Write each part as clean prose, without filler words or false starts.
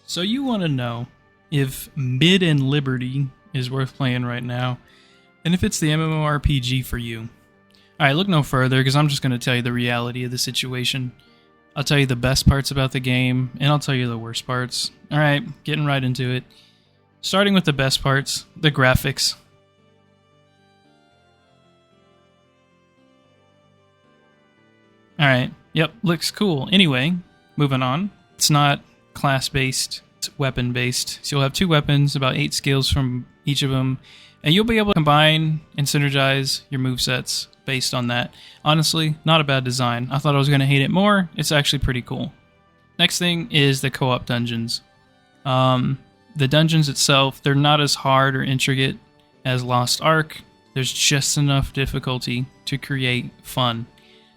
So you want to know if Mid and Liberty is worth playing right now, and if it's the MMORPG for you. Alright, look no further, because I'm just going to tell you the reality of the situation. I'll tell you the best parts about the game, and I'll tell you the worst parts. Alright, getting right into it. Starting with the best parts, the graphics. Alright, yep, looks cool. Anyway, moving on. It's not class-based, it's weapon-based. So you'll have 2 weapons, about 8 skills from each of them, and you'll be able to combine and synergize your movesets based on that. Honestly, not a bad design. I thought I was going to hate it more. It's actually pretty cool. Next thing is the co-op dungeons. The dungeons itself, they're not as hard or intricate as Lost Ark. There's just enough difficulty to create fun.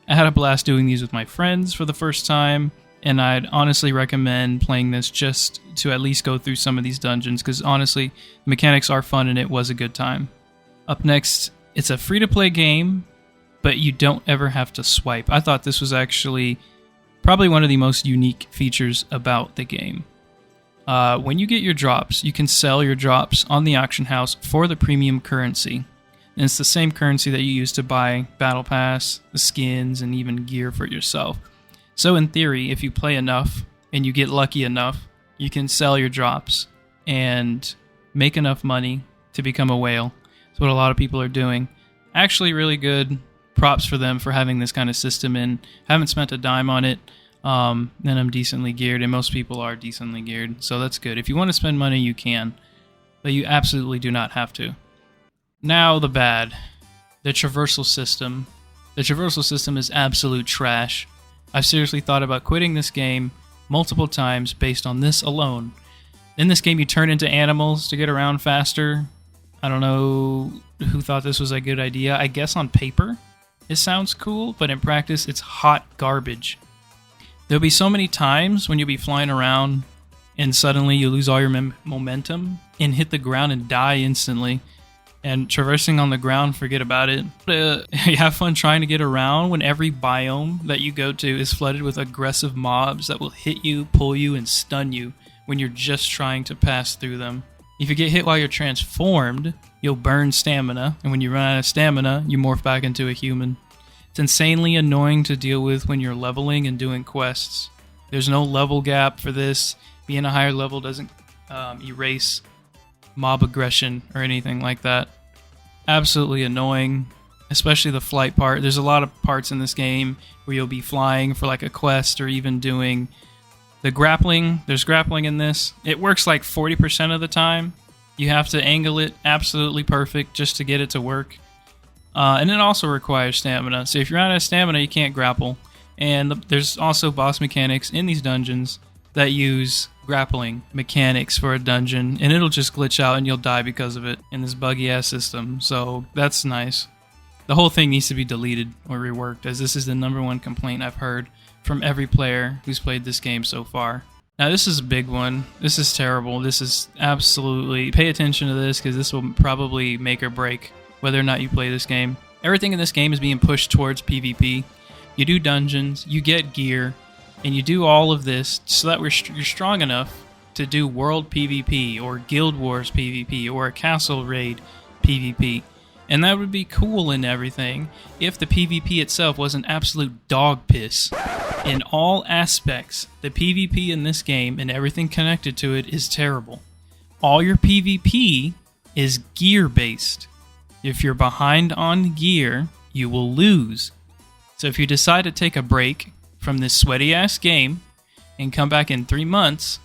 I had a blast doing these with my friends for the first time, and I'd honestly recommend playing this just to at least go through some of these dungeons, because honestly, the mechanics are fun and it was a good time. Up next, it's a free-to-play game, but you don't ever have to swipe. I thought this was actually probably one of the most unique features about the game. When you get your drops, you can sell your drops on the auction house for the premium currency. And it's the same currency that you use to buy Battle Pass, the skins, and even gear for yourself. So in theory, if you play enough and you get lucky enough, you can sell your drops and make enough money to become a whale. That's what a lot of people are doing. Actually really good. Props for them for having this kind of system, and haven't spent a dime on it. And I'm decently geared, and most people are decently geared, so that's good. If you want to spend money, you can, but you absolutely do not have to. Now the bad. The traversal system. The traversal system is absolute trash. I've seriously thought about quitting this game multiple times based on this alone. In this game, you turn into animals to get around faster. I don't know who thought this was a good idea. I guess on paper, it sounds cool, but in practice, it's hot garbage. There'll be so many times when you'll be flying around and suddenly you lose all your momentum and hit the ground and die instantly. And traversing on the ground, forget about it. You have fun trying to get around when every biome that you go to is flooded with aggressive mobs that will hit you, pull you, and stun you when you're just trying to pass through them. If you get hit while you're transformed, you'll burn stamina, and when you run out of stamina, you morph back into a human. It's insanely annoying to deal with when you're leveling and doing quests. There's no level gap for this. Being a higher level doesn't erase mob aggression or anything like that. Absolutely annoying, especially the flight part. There's a lot of parts in this game where you'll be flying for like a quest or even doing the grappling. There's grappling in this. It works like 40% of the time. You have to angle it absolutely perfect just to get it to work. And it also requires stamina. So if you're out of stamina, you can't grapple. And there's also boss mechanics in these dungeons that use grappling mechanics for a dungeon, and it'll just glitch out and you'll die because of it in this buggy ass system. So that's nice. The whole thing needs to be deleted or reworked, as this is the #1 complaint I've heard from every player who's played this game so far. Now this is a big one. This is terrible. This is absolutely... Pay attention to this, because this will probably make or break whether or not you play this game. Everything in this game is being pushed towards PvP. You do dungeons, you get gear, and you do all of this so that you're strong enough to do World PvP or Guild Wars PvP or a Castle Raid PvP. And that would be cool and everything if the PvP itself was an absolute dog piss. In all aspects, the PvP in this game and everything connected to it is terrible. All your PvP is gear-based. If you're behind on gear, you will lose. So if you decide to take a break from this sweaty-ass game and come back in 3 months,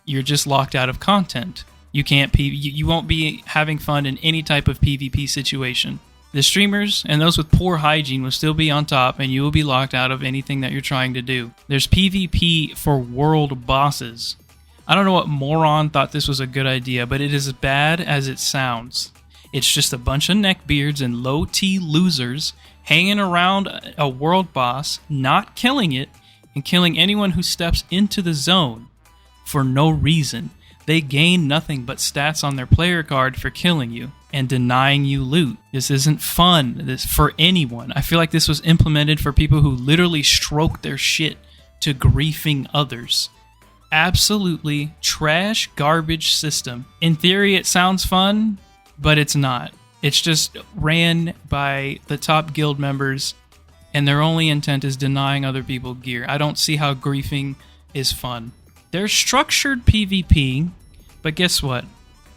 you're just locked out of content. You won't be having fun in any type of PvP situation. The streamers and those with poor hygiene will still be on top, and you will be locked out of anything that you're trying to do. There's PvP for world bosses. I don't know what moron thought this was a good idea, but it is as bad as it sounds. It's just a bunch of neckbeards and low-T losers hanging around a world boss, not killing it, and killing anyone who steps into the zone for no reason. They gain nothing but stats on their player card for killing you and denying you loot. This isn't fun. This for anyone. I feel like this was implemented for people who literally stroke their shit to griefing others. absolutely trash, garbage system. In theory, it sounds fun, but it's not. It's just ran by the top guild members, and their only intent is denying other people gear. I don't see how griefing is fun. There's structured PvP, but guess what?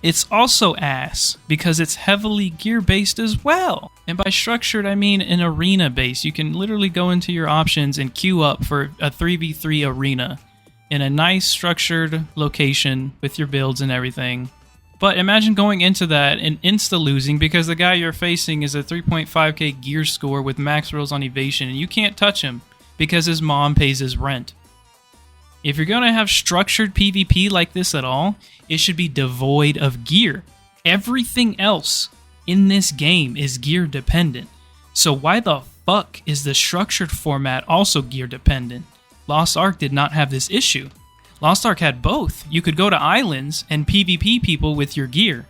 It's also ass, because it's heavily gear-based as well. And by structured, I mean an arena-based. You can literally go into your options and queue up for a 3v3 arena in a nice structured location with your builds and everything. But imagine going into that and insta-losing because the guy you're facing is a 3.5k gear score with max rolls on evasion, and you can't touch him because his mom pays his rent. If you're going to have structured PvP like this at all, it should be devoid of gear. Everything else in this game is gear dependent. So why the fuck is the structured format also gear dependent? Lost Ark did not have this issue. Lost Ark had both. You could go to islands and PvP people with your gear.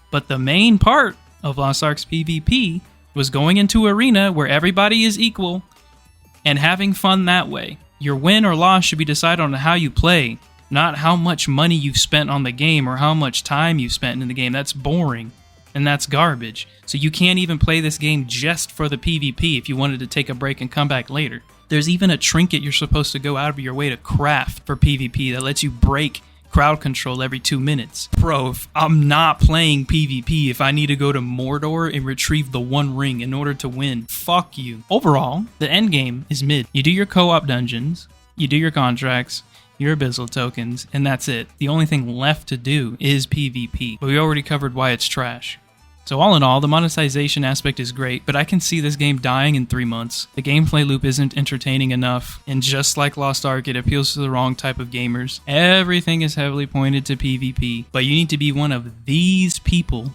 But the main part of Lost Ark's PvP was going into arena where everybody is equal and having fun that way. Your win or loss should be decided on how you play, not how much money you've spent on the game or how much time you've spent in the game. That's boring, and that's garbage. So you can't even play this game just for the PvP if you wanted to take a break and come back later. There's even a trinket you're supposed to go out of your way to craft for PvP that lets you break crowd control every 2 minutes. Bro, if I'm not playing PvP if I need to go to Mordor and retrieve the one ring in order to win, fuck you. Overall, the end game is mid. You do your co-op dungeons, you do your contracts, your abyssal tokens, and that's it. The only thing left to do is PvP. But we already covered why it's trash. So all in all, the monetization aspect is great, but I can see this game dying in 3 months. The gameplay loop isn't entertaining enough, and just like Lost Ark, it appeals to the wrong type of gamers. Everything is heavily pointed to PvP, but you need to be one of these people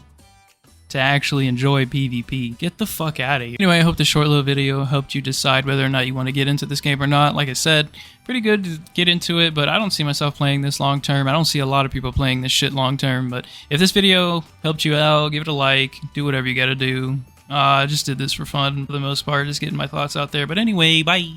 to actually enjoy PvP. Get the fuck out of here. Anyway, I hope this short little video helped you decide whether or not you want to get into this game or not. Like I said, pretty good to get into it, but I don't see myself playing this long term. I don't see a lot of people playing this shit long term, but if this video helped you out, give it a like, do whatever you gotta do. I just did this for fun for the most part, just getting my thoughts out there. But anyway, bye!